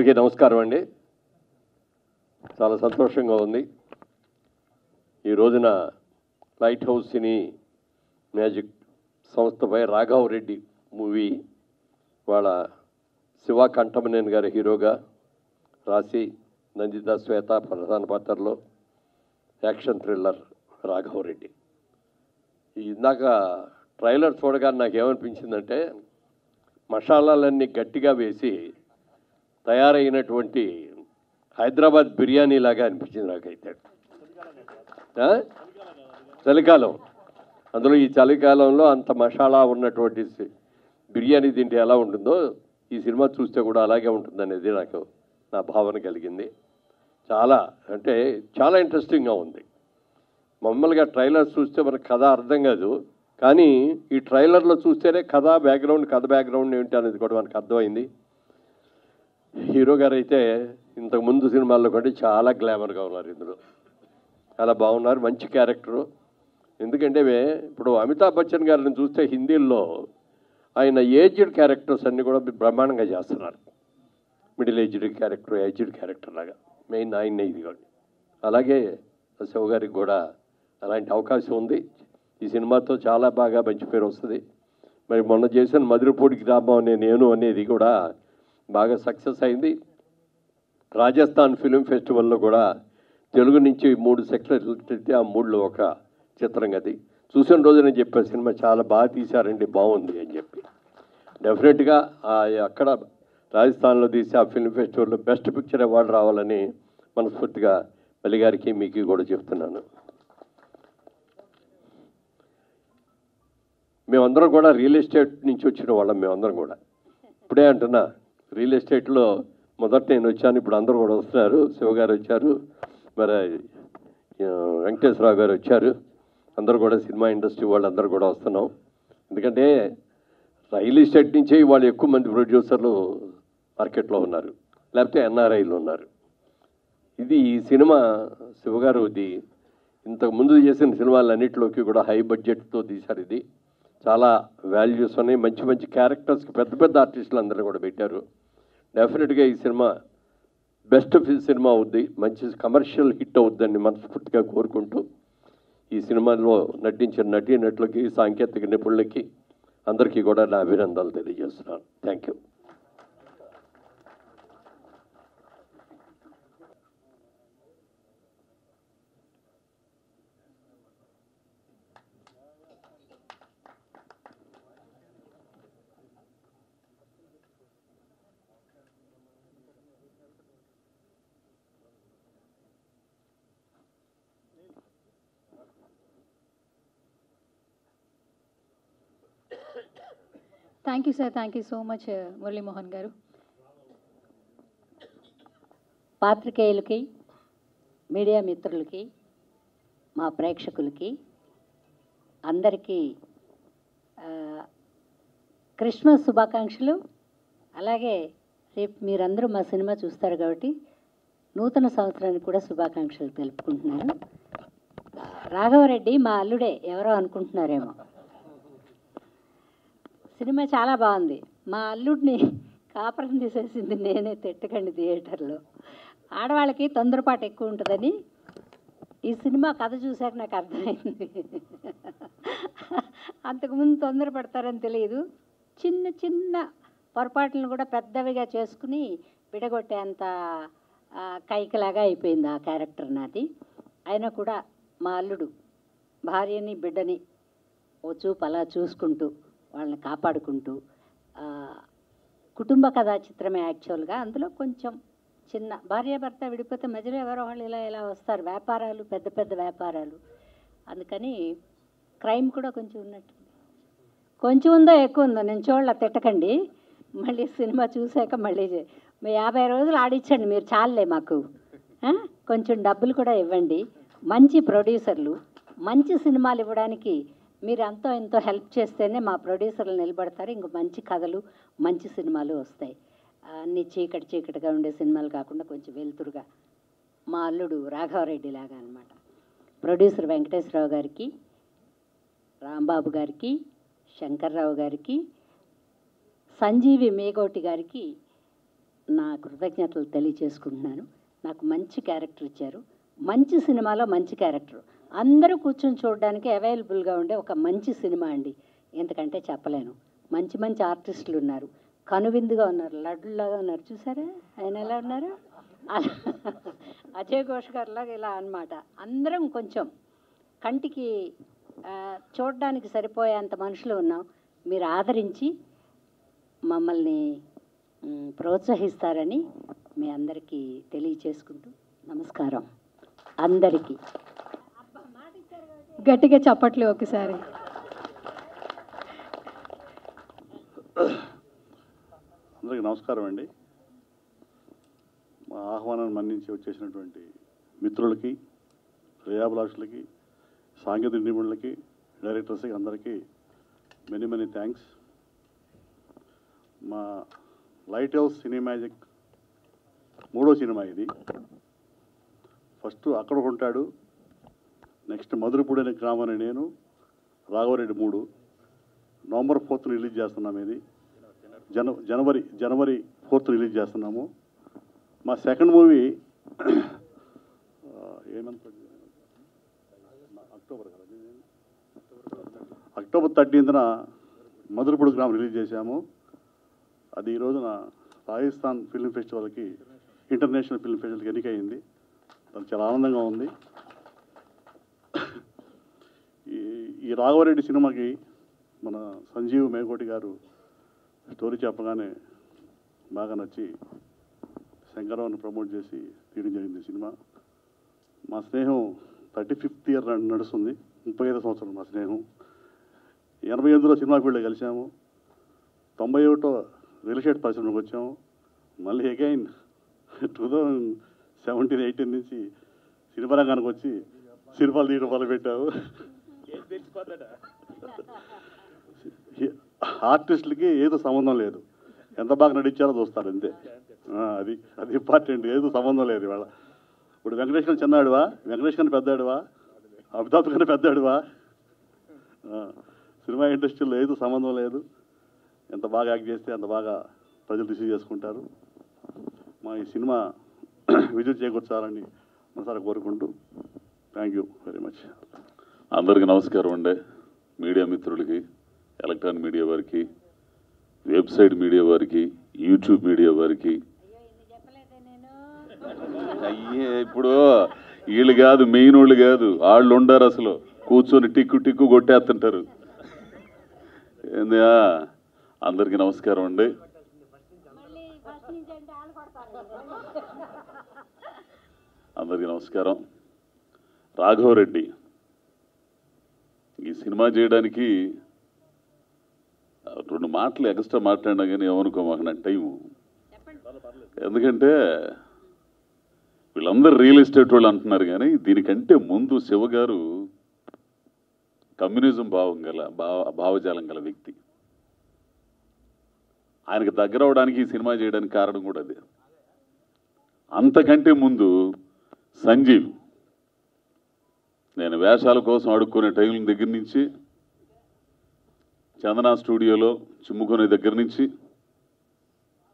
అందరికీ నమస్కారం అండి. చాలా సంతోషంగా ఉంది. ఈ రోజున లైట్ హౌస్ సినీ మ్యాజిక్ సంస్థపై రాఘవ్ రెడ్డి మూవీ వాళ్ళ శివ కంఠమనేని గారి హీరోగా రాసి నందిత శ్వేత ప్రధాన పాత్రలో యాక్షన్ థ్రిల్లర్ రాఘవ్ రెడ్డి. ఇందాక ట్రైలర్ చూడగానే నాకేమనిపించిందంటే మసాలాలన్నీ గట్టిగా వేసి తయారైనటువంటి హైదరాబాద్ బిర్యానీ లాగా అనిపించింది నాకైతే. చలికాలం, అందులో ఈ చలికాలంలో అంత మసాలా ఉన్నటువంటి బిర్యానీ తింటే ఎలా ఉంటుందో ఈ సినిమా చూస్తే కూడా అలాగే ఉంటుందనేది నాకు నా భావన కలిగింది. చాలా ఇంట్రెస్టింగ్గా ఉంది. మామూలుగా ట్రైలర్ చూస్తే మనకు కథ అర్థం కాదు, కానీ ఈ ట్రైలర్లో చూస్తేనే కథ బ్యాక్గ్రౌండ్ ఏంటి అనేది కూడా మనకు అర్థమైంది. హీరో గారు అయితే ఇంతకుముందు సినిమాల్లో కంటే చాలా గ్లామర్గా ఉన్నారు. ఇందులో చాలా బాగున్నారు, మంచి క్యారెక్టరు. ఎందుకంటే ఇప్పుడు అమితాబ్ బచ్చన్ గారిని చూస్తే హిందీల్లో ఆయన ఏజ్డ్ క్యారెక్టర్స్ అన్నీ కూడా బ్రహ్మాండంగా చేస్తున్నారు. మిడిల్ ఏజ్డ్ క్యారెక్టర్ లాగా మెయిన్ ఆయన ఇది కూడా. అలాగే శివ గారికి కూడా అలాంటి అవకాశం ఉంది. ఈ సినిమాతో చాలా బాగా మంచి పేరు వస్తుంది. మరి మొన్న చేసిన మధురపూడి గ్రామం అనేది కూడా బాగా సక్సెస్ అయింది. రాజస్థాన్ ఫిలిం ఫెస్టివల్లో కూడా తెలుగు నుంచి 3 సెక్టర్లు అయితే ఆ 3లో ఒక చిత్రం అది చూసిన రోజు నేను చెప్పే సినిమా చాలా బాగా తీశారండి, బాగుంది అని చెప్పి. డెఫినెట్గా అక్కడ రాజస్థాన్లో తీసి ఆ ఫిలిం ఫెస్టివల్లో బెస్ట్ పిక్చర్ అవార్డు రావాలని మనస్ఫూర్తిగా మల్లి గారికి మీకు కూడా చెప్తున్నాను. మేమందరం కూడా రియల్ ఎస్టేట్ నుంచి వచ్చిన వాళ్ళం. మేమందరం కూడా ఇప్పుడే అంటున్నా, రియల్ ఎస్టేట్లో మొదట నేను వచ్చాను, ఇప్పుడు అందరూ కూడా వస్తున్నారు. శివ గారు వచ్చారు, మరి వెంకటేశ్వరరావు గారు వచ్చారు. అందరూ కూడా సినిమా ఇండస్ట్రీ వాళ్ళందరూ కూడా వస్తున్నాం. ఎందుకంటే రియల్ ఎస్టేట్ నుంచే వాళ్ళు ఎక్కువ మంది ప్రొడ్యూసర్లు మార్కెట్లో ఉన్నారు, లేకపోతే ఎన్ఆర్ఐలు ఉన్నారు. ఈ సినిమా శివగారు ఇంతకు ముందు చేసిన సినిమాలన్నింటిలోకి కూడా హై బడ్జెట్తో తీశారు. ఇది చాలా వాల్యూస్ ఉన్నాయి, మంచి మంచి క్యారెక్టర్స్కి పెద్ద ఆర్టిస్టులు అందరూ కూడా పెట్టారు. డెఫినెట్గా ఈ సినిమా బెస్ట్ సినిమా అవుద్ది, మంచి కమర్షియల్ హిట్ అవుద్దని మనస్ఫూర్తిగా కోరుకుంటూ ఈ సినిమాలో నటించిన నటీనటులకి, సాంకేతిక నిపుణులకి అందరికీ కూడా నా అభినందనలు తెలియజేస్తున్నాను. Thank you. Thank you sir, thank you so much Muralimohan గారు. పాత్రికేయులకి, మీడియా మిత్రులకి, మా ప్రేక్షకులకి అందరికీ క్రిస్మస్ శుభాకాంక్షలు. అలాగే రేపు మీరందరూ మా సినిమా చూస్తారు కాబట్టి నూతన సంవత్సరానికి కూడా శుభాకాంక్షలు తెలుపుకుంటున్నాను. రాఘవరెడ్డి మా అల్లుడే ఎవరో అనుకుంటున్నారేమో. సినిమా చాలా బాగుంది. మా అల్లుడిని కాపురం తీసేసింది నేనే, తిట్టకండి థియేటర్లో. ఆడవాళ్ళకి తొందరపాటు ఎక్కువ ఉంటుందని ఈ సినిమా కథ చూశాక నాకు అర్థమైంది. అంతకుముందు తొందరపడతారని తెలియదు. చిన్న చిన్న పొరపాట్లను కూడా పెద్దవిగా చేసుకుని విడగొట్టేంత కైకలాగా అయిపోయింది ఆ క్యారెక్టర్ నాది. అయినా కూడా మా అల్లుడు భార్యని బిడ్డని ఓ చూపు అలా చూసుకుంటూ వాళ్ళని కాపాడుకుంటూ కుటుంబ కథా చిత్రమే యాక్చువల్గా. అందులో కొంచెం చిన్న భార్యాభర్త విడిపోతే మధ్యలో ఎవరో వాళ్ళు ఇలా వస్తారు, వ్యాపారాలు, పెద్ద వ్యాపారాలు. అందుకని క్రైమ్ కూడా కొంచెం ఉన్నట్టు. కొంచెం ఉందో ఎక్కువ ఉందో నేను చూడలే, తిట్టకండి. మళ్ళీ సినిమా చూశాక మళ్ళీ 50 రోజులు ఆడించండి మీరు, చాలులే మాకు. కొంచెం డబ్బులు కూడా ఇవ్వండి. మంచి ప్రొడ్యూసర్లు మంచి సినిమాలు ఇవ్వడానికి మీరు ఎంతో హెల్ప్ చేస్తేనే మా ప్రొడ్యూసర్లు నిలబడతారు. ఇంక మంచి కథలు, మంచి సినిమాలు వస్తాయి. అన్ని చీకటిగా ఉండే సినిమాలు కాకుండా కొంచెం వెలుతురుగా మా అల్లుడు రాఘవరెడ్డి లాగా అనమాట. ప్రొడ్యూసర్ వెంకటేశ్వరరావు గారికి, రాంబాబు గారికి, శంకర్రావు గారికి, సంజీవి మేగోటి గారికి నా కృతజ్ఞతలు తెలియచేసుకుంటున్నాను. నాకు మంచి క్యారెక్టర్ ఇచ్చారు, మంచి సినిమాలో మంచి క్యారెక్టర్, అందరూ కూర్చొని చూడడానికి అవైలబుల్గా ఉండే ఒక మంచి సినిమా అండి. ఎందుకంటే చెప్పలేను. మంచి మంచి ఆర్టిస్టులు ఉన్నారు, కనువిందుగా ఉన్నారు, లడ్డులాగా ఉన్నారు. చూసారా ఆయన ఎలా ఉన్నారు? అజయ్ ఘోష్ గారిలాగా ఇలా అన్నమాట. అందరం కొంచెం కంటికి చూడడానికి సరిపోయేంత మనుషులు ఉన్నాం. మీరు ఆదరించి మమ్మల్ని ప్రోత్సహిస్తారని మీ అందరికీ తెలియచేసుకుంటూ నమస్కారం అందరికీ. గట్టిగా చప్పట్లు ఒకసారి. అందరికీ నమస్కారం అండి. మా ఆహ్వానాన్ని మన్నించి వచ్చేసినటువంటి మిత్రులకి, శ్రేయాభిలాషులకి, సాంకేతిక నిపుణులకి, డైరెక్టర్స్కి అందరికీ మెనీ థ్యాంక్స్. మా లైట్ హౌస్ సినిమాజిక్ 3వ సినిమా ఇది. ఫస్ట్ అక్కడ ఉంటాడు, నెక్స్ట్ మధురపూడి అనే గ్రామాన్ని నేను, రాఘవరెడ్డి 3 నవంబర్ 4th రిలీజ్ చేస్తున్నాము. ఇది జనవరి 4th రిలీజ్ చేస్తున్నాము. మా second movie October 13th Madhurapudi గ్రామం రిలీజ్ చేశాము. అది ఈ రోజున రాజస్థాన్ ఫిల్మ్ ఫెస్టివల్కి, ఇంటర్నేషనల్ ఫిల్మ్ ఫెస్టివల్కి ఎన్నికయింది. దానికి చాలా ఆనందంగా ఉంది. ఈ రాఘవరెడ్డి సినిమాకి మన సంజీవ్ మేకోటి గారు స్టోరీ చెప్పగానే బాగా నచ్చి శంకరరావుని ప్రమోట్ చేసి తీయడం జరిగింది సినిమా. మా స్నేహం 35th year నడుస్తుంది. 35 సంవత్సరాలు మా స్నేహం. 88లో సినిమా ఫీల్డ్లో కలిసాము. 91 రియల్ ఎస్టేట్ పరిశ్రమకు వచ్చాము. మళ్ళీ అగైన్ 2017-18 నుంచి సినిమా రంగానికి వచ్చి సినిమాలు తీయడం మొదలుపెట్టాము. ఆర్టిస్టులకి ఏదో సంబంధం లేదు, ఎంత బాగా నటించారో చూస్తారు అంతే. అది ఇంపార్టెంట్. ఏదో సంబంధం లేదు ఇవాళ. ఇప్పుడు వెంకటేష్ గారు చిన్నాడువా, వెంకటేష్ గారిని పెద్దాడువా, అమితాబ్ గారిని పెద్దాడువా, సినిమా ఇండస్ట్రీలో ఏదో సంబంధం లేదు. ఎంత బాగా యాక్ట్ చేస్తే అంత బాగా ప్రజలు రిసీవ్ చేసుకుంటారు. మా ఈ సినిమా విజయం చేకూర్చాలని మనసారా కోరుకుంటూ థ్యాంక్ యూ వెరీ మచ్. అందరికీ నమస్కారం అండి. మీడియా మిత్రులకి, ఎలక్ట్రానిక్ మీడియా వారికి, వెబ్సైట్ మీడియా వారికి, యూట్యూబ్ మీడియా వారికి. అయ్యే ఇప్పుడు వీళ్ళు కాదు, మెయిన్ వాళ్ళు కాదు, వాళ్ళు ఉండరు అసలు. కూర్చొని టిక్కు కొట్టేస్తుంటారు. ఏందా? అందరికీ నమస్కారం అండి. అందరికీ నమస్కారం. రాఘవరెడ్డి ఈ సినిమా చేయడానికి 2 మాటలు ఎక్స్ట్రా మాట్లాడినా కానీ ఏమనుకో మాకు నా టైము. ఎందుకంటే వీళ్ళందరూ రియల్ ఎస్టేట్ వాళ్ళు అంటున్నారు, కానీ దీనికంటే ముందు శివ గారు కమ్యూనిజం భావజాలం గల వ్యక్తి. ఆయనకు దగ్గర అవడానికి ఈ సినిమా చేయడానికి కారణం కూడా అదే. అంతకంటే ముందు సంజీవ్, నేను వేషాల కోసం అడుక్కునే టైం దగ్గర నుంచి, చందనా స్టూడియోలో చిమ్ముకునే దగ్గర నుంచి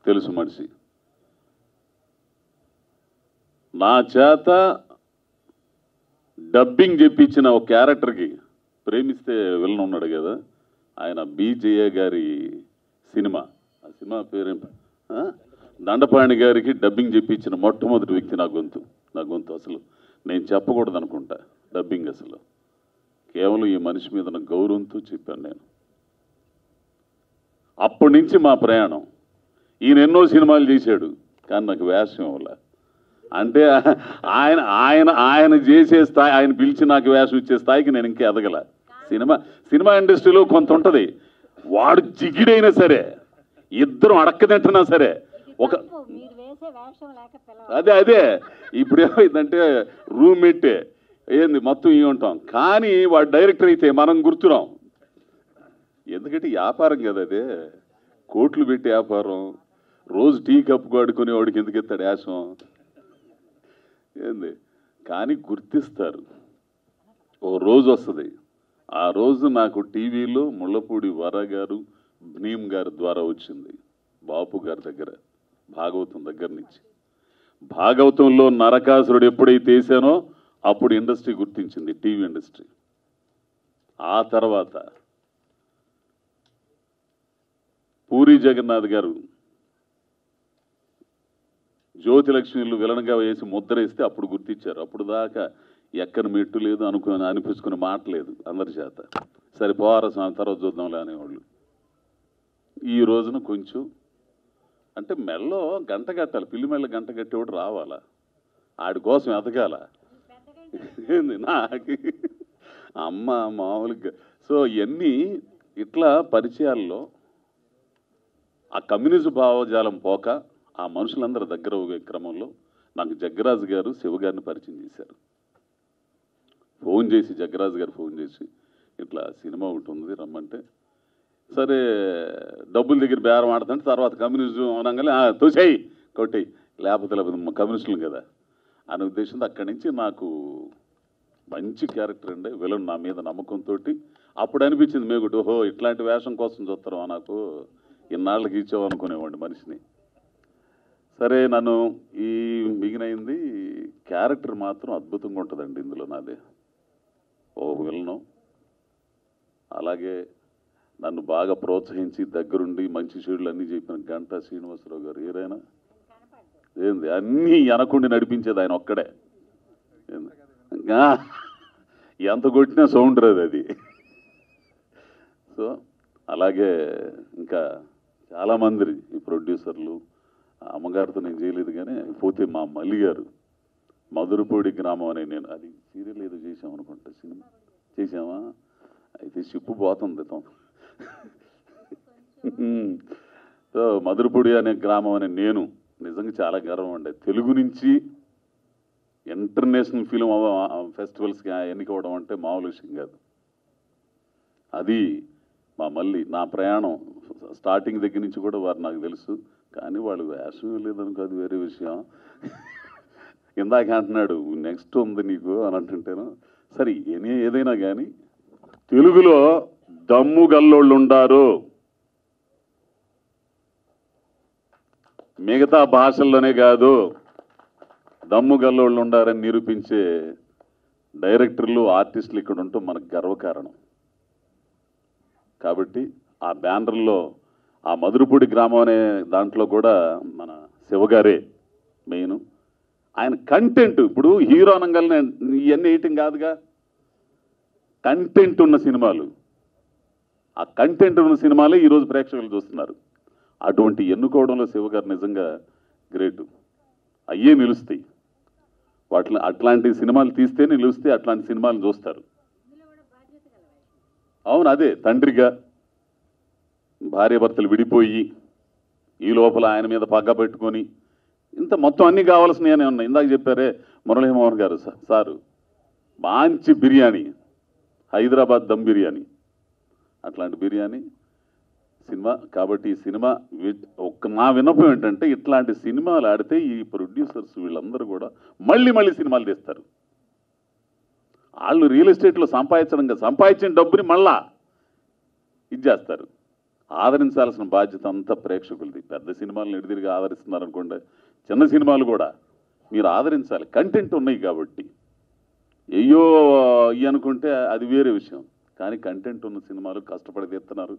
తెలుసు మనిషి. నా చేత డబ్బింగ్ చెప్పించిన ఒక క్యారెక్టర్కి, ప్రేమిస్తే విలన్ ఉన్నాడు కదా ఆయన, బీజేఏ గారి సినిమా, ఆ సినిమా పేరు దండపాణి గారికి డబ్బింగ్ చెప్పించిన మొట్టమొదటి వ్యక్తి నా గొంతు. అసలు నేను చెప్పకూడదు అనుకుంటా డబ్బింగ్. అసలు కేవలం ఈ మనిషి మీద నా గౌరవంతో చెప్పాను నేను. అప్పటి నుంచి మా ప్రయాణం. ఈయన ఎన్నో సినిమాలు చేశాడు, కానీ నాకు వేషం వల్ల. అంటే ఆయన చేసే స్థాయి, ఆయన పిలిచి నాకు వేషం ఇచ్చే స్థాయికి నేను ఇంకా ఎదగల. సినిమా ఇండస్ట్రీలో కొంత ఉంటుంది, వాడు జిగిడైనా సరే, ఇద్దరు అడక్కదంటున్నా సరే, ఒక అదే ఇప్పుడు ఏమైందంటే రూమ్మేటే ఏంది మొత్తం ఇవి ఉంటాం, కానీ వాడు డైరెక్టర్ అయితే మనం గుర్తురాం. ఎందుకంటే వ్యాపారం కదా అదే, కోట్లు పెట్టి వ్యాపారం. రోజు టీ కప్పు ఆడుకునే వాడికి ఎందుకు ఎత్తాడు యాసం ఏంది, కానీ గుర్తిస్తారు. ఓ రోజు వస్తుంది, ఆ రోజు నాకు టీవీలో ముళ్ళపూడి వర గారు, భీమ్ గారి ద్వారా వచ్చింది, బాపు గారి దగ్గర భాగవతం దగ్గర నుంచి. భాగవతంలో నరకాసురుడు ఎప్పుడైతే వేసానో అప్పుడు ఇండస్ట్రీ గుర్తించింది, టీవీ ఇండస్ట్రీ. ఆ తర్వాత పూరి జగన్నాథ్ గారు జ్యోతిలక్ష్మిలు విలన్గా వేసి ముద్ర వేస్తే అప్పుడు గుర్తించారు. అప్పుడు దాకా ఎక్కని మెట్టు లేదు, అనిపించుకునే మాట లేదు అందరి చేత. సరే పోవారా తర్వాత చూద్దాంలే అనేవాళ్ళు. ఈ రోజున కొంచెం అంటే మెల్లో గంట కట్టాలి, పిల్లి మెల్ల గంట కట్టేవాడు రావాలా, ఆడి కోసం ఎదగాల. ఏంది నాకు అమ్మ మామూలుగా. సో ఇవన్నీ ఇట్లా పరిచయాల్లో ఆ కమ్యూనిజం భావజాలం పోక ఆ మనుషులందరూ దగ్గర పోయే క్రమంలో నాకు జగ్గరాజు గారు శివగారిని పరిచయం చేశారు. ఫోన్ చేసి జగ్గరాజు గారు ఫోన్ చేసి ఇట్లా సినిమా ఒకటి ఉంది రమ్మంటే, సరే డబ్బుల దగ్గర బేరం ఆడుతుంటే తర్వాత కమ్యూనిజం అనగానే తోసేయి కొట్టేయి లేకపోతే కమ్యూనిస్టులు కదా అనే ఉద్దేశంతో అక్కడి నుంచి నాకు మంచి క్యారెక్టర్ అండి విలన్ నా మీద నమ్మకంతో. అప్పుడు అనిపించింది మేగుడు, ఓహో ఇట్లాంటి వేషం కోసం చూస్తారా నాకు, ఇన్నాళ్ళకి ఇచ్చావు అనుకునేవాడిని మనిషిని. సరే నన్ను ఈ మిగినైంది క్యారెక్టర్ మాత్రం అద్భుతంగా ఉంటుందండి ఇందులో నాదే. ఓ విలను అలాగే నన్ను బాగా ప్రోత్సహించి దగ్గరుండి మంచి చెడులు అన్నీ చెప్పిన గంటా శ్రీనివాసరావు గారు ఏరైనా ఏంది అన్నీ అనకుండి నడిపించేది ఆయన ఒక్కడే. ఎంత కొట్టినా సౌండ్ రాదు అది. సో అలాగే ఇంకా చాలామంది ఈ ప్రొడ్యూసర్లు, అమ్మగారితో నేను చేయలేదు కానీ పోతే మా మల్లి గారు మధురపూడి గ్రామం అనే, నేను అది సీరియల్ ఏదో చేసామనుకుంటా, సినిమా చేసామా అయితే షిప్పు పోతుంది. సో మధురపూడి అనే గ్రామం అనే నేను నిజంగా చాలా గర్వం అండి. తెలుగు నుంచి ఇంటర్నేషనల్ ఫిలిం ఫెస్టివల్స్కి ఎన్నికవడం అంటే మామూలు విషయం కాదు. అది మా మళ్ళీ నా ప్రయాణం స్టార్టింగ్ దగ్గర నుంచి కూడా వారు నాకు తెలుసు, కానీ వాళ్ళు వేషం లేదనుకో అది వేరే విషయం. ఇందాక అంటున్నాడు నెక్స్ట్ ఉంది నీకు అని అంటుంటేను, సరే ఏదైనా కానీ తెలుగులో దమ్ము గల్లోళ్ళు ఉండారు, మిగతా భాషల్లోనే కాదు దమ్ము గల్లోళ్ళు ఉండారని నిరూపించే డైరెక్టర్లు, ఆర్టిస్టులు ఇక్కడ ఉండటం మనకు గర్వకారణం. కాబట్టి ఆ బ్యానర్లో ఆ మధురపూడి గ్రామం అనే దాంట్లో కూడా మన శివగారే మెయిన్. ఆయన కంటెంట్ ఇప్పుడు హీరో అనగానే ఇవన్నీ వేయటం కాదుగా, కంటెంట్ ఉన్న సినిమాలు, ఆ కంటెంట్ ఉన్న సినిమాలే ఈరోజు ప్రేక్షకులు చూస్తున్నారు. అటువంటి ఎన్నుకోవడంలో శివగారు నిజంగా గ్రేటు. అయ్యే నిలుస్తాయి, వాటిని అట్లాంటి సినిమాలు తీస్తేనే నిలుస్తాయి, అట్లాంటి సినిమాలు చూస్తారు. అవును, అదే తండ్రిగా భార్యాభర్తలు విడిపోయి ఈ లోపల ఆయన మీద పగ్గ పెట్టుకొని ఇంత మొత్తం అన్నీ కావాల్సినవి ఉన్నాయి. ఇందాక చెప్పారే మురళీమోహన్ గారు సారు, మంచి బిర్యానీ, హైదరాబాద్ దమ్ బిర్యానీ, అట్లాంటి బిర్యానీ సినిమా. కాబట్టి ఈ సినిమా నా విన్నపం ఏంటంటే ఇట్లాంటి సినిమాలు ఆడితే ఈ ప్రొడ్యూసర్స్ వీళ్ళందరూ కూడా మళ్ళీ మళ్ళీ సినిమాలు తీస్తారు. వాళ్ళు రియల్ ఎస్టేట్లో సంపాదించిన డబ్బుని మళ్ళా ఇది చేస్తారు. ఆదరించాల్సిన బాధ్యత అంతా ప్రేక్షకులది. పెద్ద సినిమాలను ఎడిదిరిగా ఆదరిస్తున్నారు అనుకోండి, చిన్న సినిమాలు కూడా మీరు ఆదరించాలి. కంటెంట్ ఉన్నాయి కాబట్టి అయ్యో ఇవి అనుకుంటే అది వేరే విషయం, కానీ కంటెంట్ ఉన్న సినిమాలు కష్టపడి తీస్తున్నారు,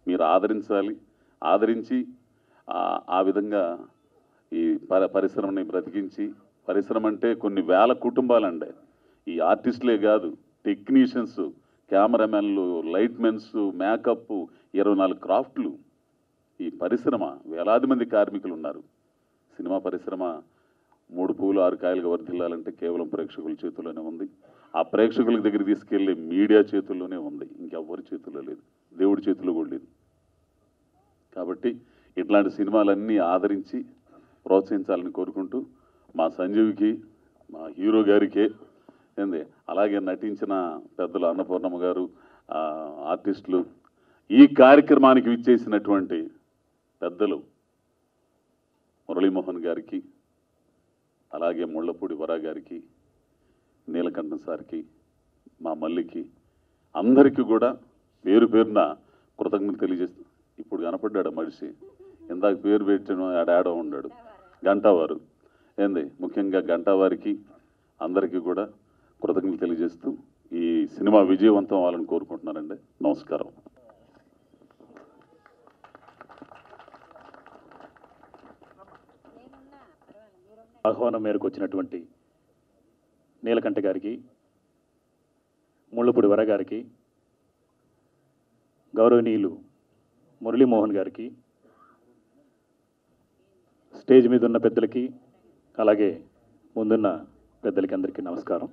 మీరు ఆదరించాలి. ఆదరించి ఆ విధంగా ఈ పరిశ్రమని బ్రతికించి, పరిశ్రమ అంటే కొన్ని వేల కుటుంబాలండి, ఈ ఆర్టిస్టులే కాదు, టెక్నీషియన్స్, కెమెరామెన్లు, లైట్మెన్స్, మేకప్, 24 క్రాఫ్ట్లు, ఈ పరిశ్రమ వేలాది మంది కార్మికులు ఉన్నారు. సినిమా పరిశ్రమ 3 పూలు 6 కాయలుగా వర్ధిల్లాలంటే కేవలం ప్రేక్షకుల చేతుల్లోనే ఉంది. ఆ ప్రేక్షకుల దగ్గర తీసుకెళ్లే మీడియా చేతుల్లోనే ఉంది, ఇంకెవ్వరి చేతుల్లో లేదు, దేవుడి చేతుల్లో కూడా లేదు. కాబట్టి ఇట్లాంటి సినిమాలన్నీ ఆదరించి ప్రోత్సహించాలని కోరుకుంటూ, మా సంజీవ్కి, మా హీరో గారికి ఏంది, అలాగే నటించిన పెద్దలు అన్నపూర్ణమ్మ గారు, ఆర్టిస్టులు, ఈ కార్యక్రమానికి విచ్చేసినటువంటి పెద్దలు మురళీమోహన్ గారికి, అలాగే ముళ్ళపూడి వరా గారికి, నీలకంఠం సార్కి, మా మల్లికి, అందరికీ కూడా పేరు పేరున కృతజ్ఞతలు తెలియజేస్తూ, ఇప్పుడు కనపడ్డాడు మనిషి, ఇందాక పేరు పెట్టడం ఆడాడో ఉన్నాడు గంటావారు. ఏంది ముఖ్యంగా గంటావారికి అందరికీ కూడా కృతజ్ఞతలు తెలియజేస్తూ ఈ సినిమా విజయవంతం అవ్వాలని కోరుకుంటున్నానండి. నమస్కారం. ఆహ్వానం మేరకు వచ్చినటువంటి నీలకంఠ గారికి, ముళ్ళపూడి వర గారికి, గౌరవనీయులు మురళీమోహన్ గారికి, స్టేజ్ మీద ఉన్న పెద్దలకి, అలాగే ముందున్న పెద్దలకి అందరికీ నమస్కారం.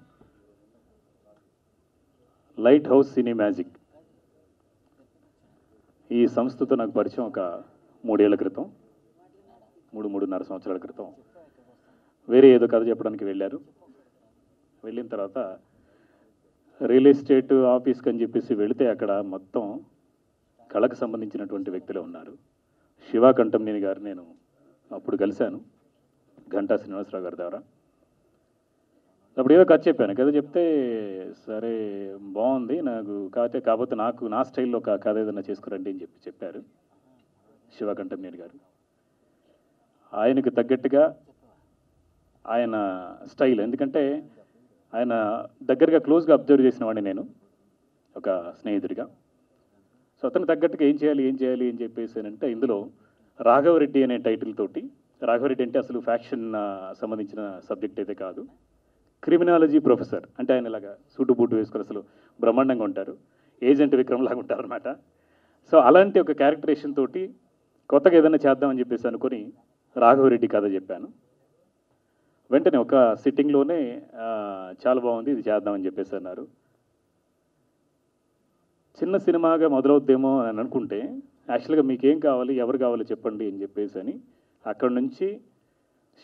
లైట్ హౌస్ సినీ మ్యాజిక్ ఈ సంస్థతో నాకు పరిచయం ఒక 3 ఏళ్ల క్రితం, 3.5 సంవత్సరాల క్రితం. వేరే ఏదో కథ చెప్పడానికి వెళ్ళారు. వెళ్ళిన తర్వాత రియల్ ఎస్టేట్ ఆఫీస్కి అని చెప్పేసి వెళితే అక్కడ మొత్తం కళకు సంబంధించినటువంటి వ్యక్తులే ఉన్నారు. శివ కంఠంనేని గారు నేను అప్పుడు కలిశాను ఘంటా శ్రీనివాసరావు గారి ద్వారా. అప్పుడు ఏదో కథ చెప్పాను. కథ చెప్తే సరే బాగుంది, నాకు కాకపోతే నాకు నా స్టైల్లో ఒక కథ ఏదైనా చేసుకురండి అని చెప్పారు శివ కంఠంనేని గారు. ఆయనకు తగ్గట్టుగా ఆయన స్టైల్, ఎందుకంటే ఆయన దగ్గరగా క్లోజ్గా అబ్జర్వ్ చేసిన వాడిని నేను ఒక స్నేహితుడిగా. సో అతను తగ్గట్టుగా ఏం చేయాలి అని చెప్పేసి అంటే ఇందులో రాఘవరెడ్డి అనే టైటిల్ తోటి, రాఘవరెడ్డి అంటే అసలు ఫ్యాక్షన్ సంబంధించిన సబ్జెక్ట్ అయితే కాదు, క్రిమినాలజీ ప్రొఫెసర్. అంటే ఆయన ఇలాగా సూటు బూటు వేసుకొని అసలు బ్రహ్మాండంగా ఉంటారు, ఏజెంట్ విక్రమ్ లాగా ఉంటారు అనమాట. సో అలాంటి ఒక క్యారెక్టరేషన్ తోటి కొత్తగా ఏదైనా చేద్దామని చెప్పేసి అనుకొని రాఘవరెడ్డి కథ చెప్పాను. వెంటనే ఒక సిట్టింగ్లోనే చాలా బాగుంది, ఇది చేద్దామని చెప్పేసి అన్నారు. చిన్న సినిమాగా మొదలవుద్దేమో అని అనుకుంటే యాక్చువల్గా మీకేం కావాలి, ఎవరు కావాలో చెప్పండి అని చెప్పేసి అని అక్కడి నుంచి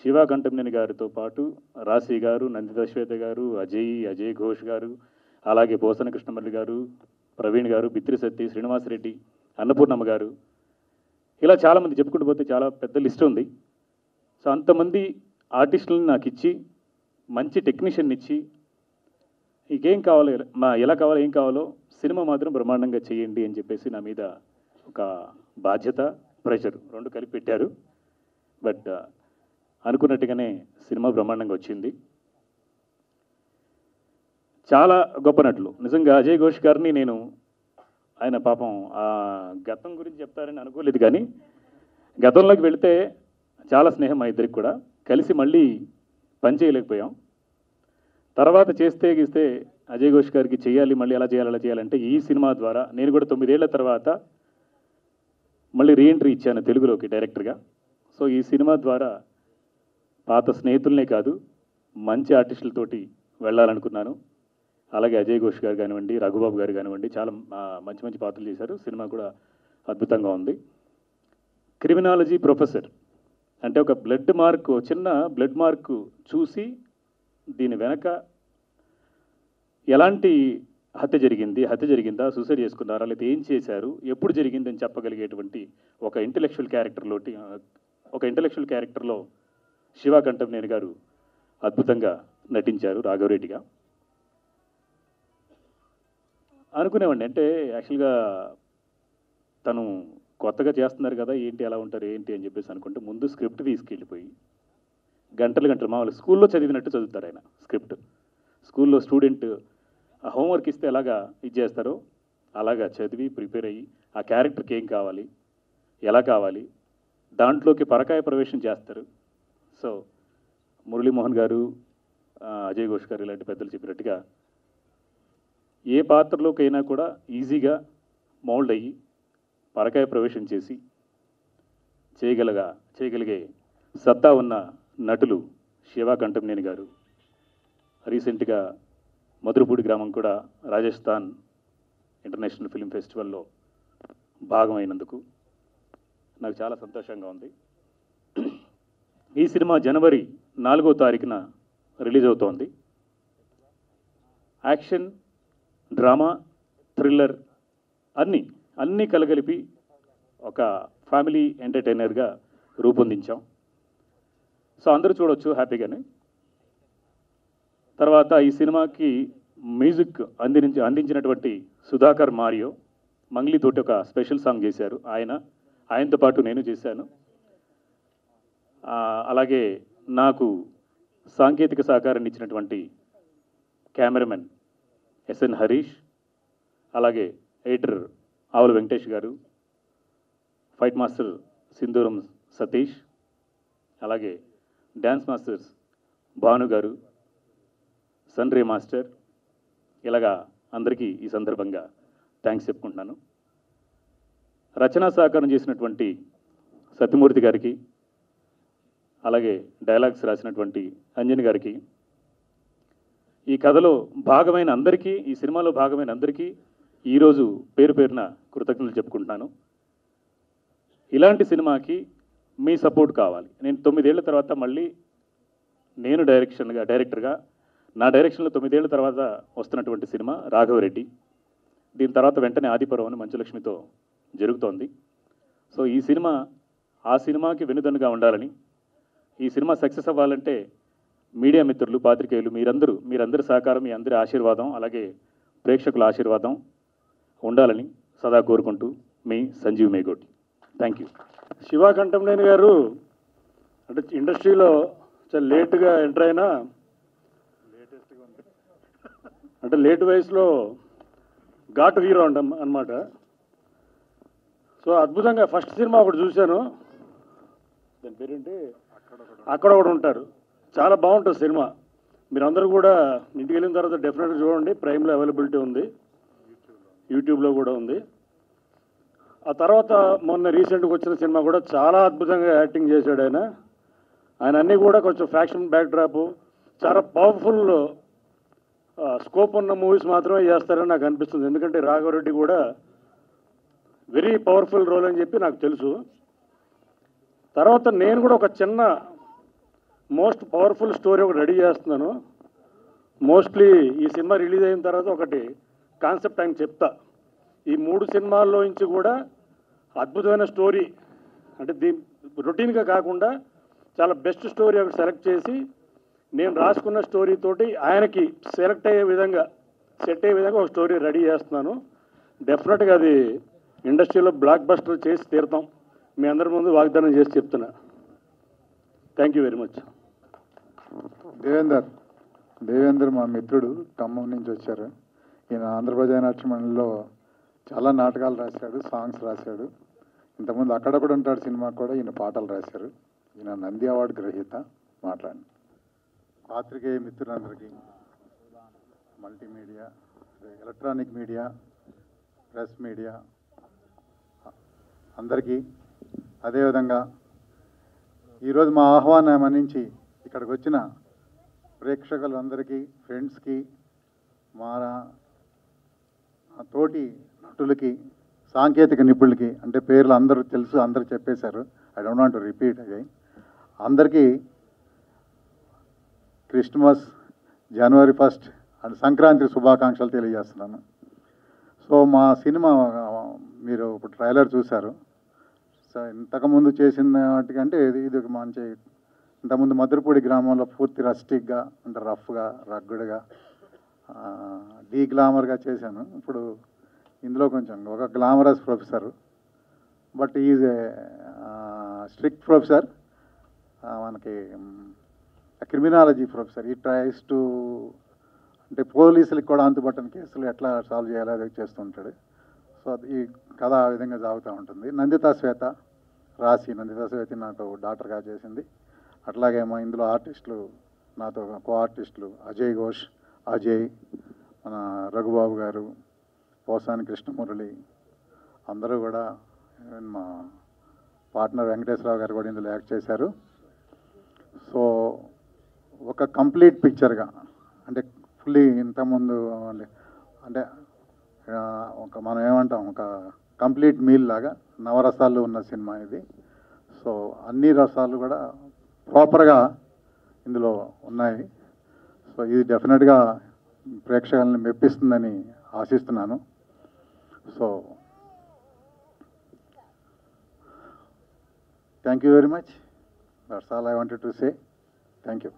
శివ కంఠంనేని గారితో పాటు రాశి గారు, నందిత శ్వేత గారు, అజయ్ ఘోష్ గారు, అలాగే పోసన కృష్ణమల్లి గారు, ప్రవీణ్ గారు, బిత్రి సత్తి, శ్రీనివాసరెడ్డి, అన్నపూర్ణమ్మ గారు, ఇలా చాలామంది చెప్పుకుంటూ పోతే చాలా పెద్ద లిస్ట్ ఉంది. సో అంతమంది ఆర్టిస్టులను నాకు ఇచ్చి, మంచి టెక్నీషియన్ ఇచ్చి, ఇంకేం కావాలో ఎలా కావాలో ఏం కావాలో సినిమా మాత్రం బ్రహ్మాండంగా చేయండి అని చెప్పేసి నా మీద ఒక బాధ్యత, ప్రెషర్ 2 కలిపి పెట్టారు. బట్ అనుకున్నట్టుగానే సినిమా బ్రహ్మాండంగా వచ్చింది. చాలా గొప్ప నటులు నిజంగా. అజయ్ ఘోష్ గారిని నేను, ఆయన పాపం ఆ గతం గురించి చెప్తారని అనుకోలేదు, కానీ గతంలోకి వెళితే చాలా స్నేహం మా ఇద్దరికి కూడా. కలిసి మళ్ళీ పని చేయలేకపోయాం. తర్వాత చేస్తే గీస్తే అజయ్ ఘోష్ గారికి చేయాలి, మళ్ళీ అలా చేయాలంటే ఈ సినిమా ద్వారా నేను కూడా 9 ఏళ్ల తర్వాత మళ్ళీ రీఎంట్రీ ఇచ్చాను తెలుగులోకి డైరెక్టర్గా. సో ఈ సినిమా ద్వారా పాత స్నేహితులనే కాదు, మంచి ఆర్టిస్టులతోటి వెళ్ళాలనుకున్నాను. అలాగే అజయ్ ఘోష్ గారు కానివ్వండి, రఘుబాబు గారు కానివ్వండి, చాలా మంచి పాత్రలు చేశారు. సినిమా కూడా అద్భుతంగా ఉంది. క్రిమినాలజీ ప్రొఫెసర్ అంటే ఒక చిన్న బ్లడ్ మార్క్ చూసి దీని వెనక ఎలాంటి హత్య జరిగిందా, సూసైడ్ చేసుకున్నారా, లేదా ఏం చేశారు, ఎప్పుడు జరిగిందని చెప్పగలిగేటువంటి ఒక ఇంటెలెక్చువల్ క్యారెక్టర్లో శివ కంఠంనేని గారు అద్భుతంగా నటించారు రాఘవరెడ్డిగా. అనుకునేవాడిని, అంటే యాక్చువల్గా తను కొత్తగా చేస్తున్నారు కదా, ఏంటి అలా ఉంటారు ఏంటి అని చెప్పేసి అనుకుంటే ముందు స్క్రిప్ట్ తీసుకెళ్ళిపోయి గంటలు మామూలు స్కూల్లో చదివినట్టు చదువుతారు ఆయన స్క్రిప్ట్. స్కూల్లో స్టూడెంట్ హోంవర్క్ ఇస్తే ఎలాగా ఇది చేస్తారో అలాగా చదివి ప్రిపేర్ అయ్యి ఆ క్యారెక్టర్కి ఏం కావాలి, ఎలా కావాలి, దాంట్లోకి పరకాయ ప్రవేశం చేస్తారు. సో మురళీమోహన్ గారు, అజయ్ ఘోష్ గారు ఇలాంటి పెద్దలు చెప్పినట్టుగా ఏ పాత్రలోకైనా కూడా ఈజీగా మౌల్డ్ అయ్యి పరకాయ ప్రవేశం చేసి చేయగలిగే సత్తా ఉన్న నటులు శివ కంఠంనేని గారు. రీసెంట్గా మధురపూడి గ్రామం కూడా రాజస్థాన్ ఇంటర్నేషనల్ ఫిల్మ్ ఫెస్టివల్లో భాగమైనందుకు నాకు చాలా సంతోషంగా ఉంది. ఈ సినిమా జనవరి 4వ తారీఖున రిలీజ్ అవుతోంది. యాక్షన్, డ్రామా, థ్రిల్లర్ అన్నీ కలగలిపి ఒక ఫ్యామిలీ ఎంటర్టైనర్గా రూపొందించాం. సో అందరూ చూడొచ్చు హ్యాపీగానే. తర్వాత ఈ సినిమాకి మ్యూజిక్ అందించినటువంటి సుధాకర్ మారియో మంగ్లీతోటి ఒక స్పెషల్ సాంగ్ చేశారు ఆయన. ఆయనతో పాటు నేను చేశాను. అలాగే నాకు సాంకేతిక సహకారాన్ని ఇచ్చినటువంటి కెమెరామెన్ ఎస్ఎన్ హరీష్, అలాగే ఎడిటర్ ఆవుల వెంకటేష్ గారు, ఫైట్ మాస్టర్ సింధూరం సతీష్, అలాగే డ్యాన్స్ మాస్టర్స్ భాను గారు, సన్రే మాస్టర్, ఇలాగా అందరికీ ఈ సందర్భంగా థ్యాంక్స్ చెప్పుకుంటున్నాను. రచనా సహకారం చేసినటువంటి సత్యమూర్తి గారికి, అలాగే డైలాగ్స్ రాసినటువంటి అంజని గారికి, ఈ కథలో భాగమైన అందరికీ, ఈ సినిమాలో భాగమైన అందరికీ ఈరోజు పేరు పేరున కృతజ్ఞతలు చెప్పుకుంటున్నాను. ఇలాంటి సినిమాకి మీ సపోర్ట్ కావాలి. నేను 9 ఏళ్ల తర్వాత మళ్ళీ నేను డైరెక్టర్గా నా డైరెక్షన్లో 9 ఏళ్ల తర్వాత వస్తున్నటువంటి సినిమా రాఘవరెడ్డి. దీని తర్వాత వెంటనే ఆదిపర్వం అని మంచులక్ష్మితో జరుగుతోంది. సో ఈ సినిమా ఆ సినిమాకి వెనుదన్నుగా ఉండాలని, ఈ సినిమా సక్సెస్ అవ్వాలంటే మీడియా మిత్రులు, పాత్రికేయులు మీరందరి సహకారం, మీ అందరి ఆశీర్వాదం, అలాగే ప్రేక్షకుల ఆశీర్వాదం ఉండాలని సదా కోరుకుంటూ మీ సంజీవ్ మేగోటి. Thank you. శివ కంఠంనేని గారు అంటే ఇండస్ట్రీలో చాలా లేటుగా ఎంటర్ అయినా, అంటే లేట్ వయసులో ఘాటు హీరో అన్నమాట. సో అద్భుతంగా ఫస్ట్ సినిమా ఒకటి చూశాను, దాని పేరేంటి, అక్కడ ఒకటి ఉంటారు. చాలా బాగుంటుంది సినిమా. మీరందరూ కూడా ఇంటికి వెళ్ళిన తర్వాత డెఫినెట్గా చూడండి. ప్రైమ్లో అవైలబిలిటీ ఉంది, యూట్యూబ్లో కూడా ఉంది. ఆ తర్వాత మొన్న రీసెంట్గా వచ్చిన సినిమా కూడా చాలా అద్భుతంగా యాక్టింగ్ చేశాడు ఆయన అన్నీ కూడా కొంచెం ఫ్యాక్షన్ బ్యాక్డ్రాప్, చాలా పవర్ఫుల్ స్కోప్ ఉన్న మూవీస్ మాత్రమే చేస్తారని నాకు అనిపిస్తుంది. ఎందుకంటే రాఘవరెడ్డి కూడా వెరీ పవర్ఫుల్ రోల్ అని చెప్పి నాకు తెలుసు. తర్వాత నేను కూడా ఒక చిన్న మోస్ట్ పవర్ఫుల్ స్టోరీ ఒకటి రెడీ చేస్తున్నాను. మోస్ట్లీ ఈ సినిమా రిలీజ్ అయిన తర్వాత ఒకటి కాన్సెప్ట్ ఆయన చెప్తా. ఈ 3 సినిమాల్లో నుంచి కూడా అద్భుతమైన స్టోరీ, అంటే రొటీన్గా కాకుండా చాలా బెస్ట్ స్టోరీ ఒకటి సెలెక్ట్ చేసి నేను రాసుకున్న స్టోరీ తోటి ఆయనకి సెట్ అయ్యే విధంగా ఒక స్టోరీ రెడీ చేస్తున్నాను. డెఫినెట్గా అది ఇండస్ట్రీలో బ్లాక్ బస్టర్ చేసి తీరుతాం. మీ అందరి ముందు వాగ్దానం చేసి చెప్తున్నా. Thank you very much. Devender మా మిత్రుడు, ఖమ్మం నుంచి వచ్చారు. ఈయన ఆంధ్రప్రదేశ్ నాట్య మండలిలో చాలా నాటకాలు రాశాడు, సాంగ్స్ రాశాడు. ఇంతకుముందు అక్కడక్కడ ఉంటాడు సినిమా కూడా ఈయన పాటలు రాశారు. ఈయన నంది అవార్డు గ్రహీత. మాట్లాడండి. పాత్రికేయ మిత్రులందరికీ, multimedia, electronic media, press media అందరికీ, అదేవిధంగా ఈరోజు మా ఆహ్వానం మన్నించి ఇక్కడికి వచ్చిన ప్రేక్షకులందరికీ, ఫ్రెండ్స్కి, మా తోటి నటులకి, సాంకేతిక నిపుణులకి, అంటే పేర్లు అందరూ తెలుసు, అందరూ చెప్పేశారు. I don't want to repeat again. అందరికీ క్రిస్మస్, జనవరి 1 అండ్ సంక్రాంతి శుభాకాంక్షలు తెలియజేస్తున్నాను. సో మా సినిమా మీరు ఇప్పుడు ట్రైలర్ చూశారు. సో ఇంతకుముందు చేసిన వాటికంటే ఇది ఒక మంచి, ఇంతకుముందు మధురపూడి గ్రామంలో పూర్తి రస్టిక్గా, అంటే రఫ్గా, రగ్గుడుగా, గ్లామర్గా చేశాను. ఇప్పుడు ఇందులో కొంచెం ఒక glamorous professor, but is a strict professor. మనకి క్రిమినాలజీ ప్రొఫెసర్. ఈ ట్రైస్ టు, అంటే పోలీసులకు కూడా అంతుపట్టని కేసులు ఎట్లా సాల్వ్ చేయాలో అది చేస్తుంటాడు. సో ఈ కథ ఆ విధంగా సాగుతూ ఉంటుంది. నందితా శ్వేత నాకు డాక్టర్గా చేసింది. అట్లాగే మా ఇందులో ఆర్టిస్టులు, నాతో కో ఆర్టిస్టులు అజయ్ ఘోష్, అజయ్, మన రఘుబాబు గారు, పోసాని కృష్ణమురళి, అందరూ కూడా, మా పార్ట్నర్ వెంకటేశ్వరరావు గారు కూడా ఇందులో యాక్ట్ చేశారు. సో ఒక కంప్లీట్ పిక్చర్గా, అంటే ఫుల్లీ ఇంతకుముందు అంటే ఒక మనం ఏమంటాం, ఒక కంప్లీట్ మీల్ లాగా నవరసాలు ఉన్న సినిమా ఇది. సో అన్ని రసాలు కూడా ప్రాపర్గా ఇందులో ఉన్నాయి. సో ఇది డెఫినెట్గా ప్రేక్షకులను మెప్పిస్తుందని ఆశిస్తున్నాను. So thank you very much. That's all I wanted to say. Thank you.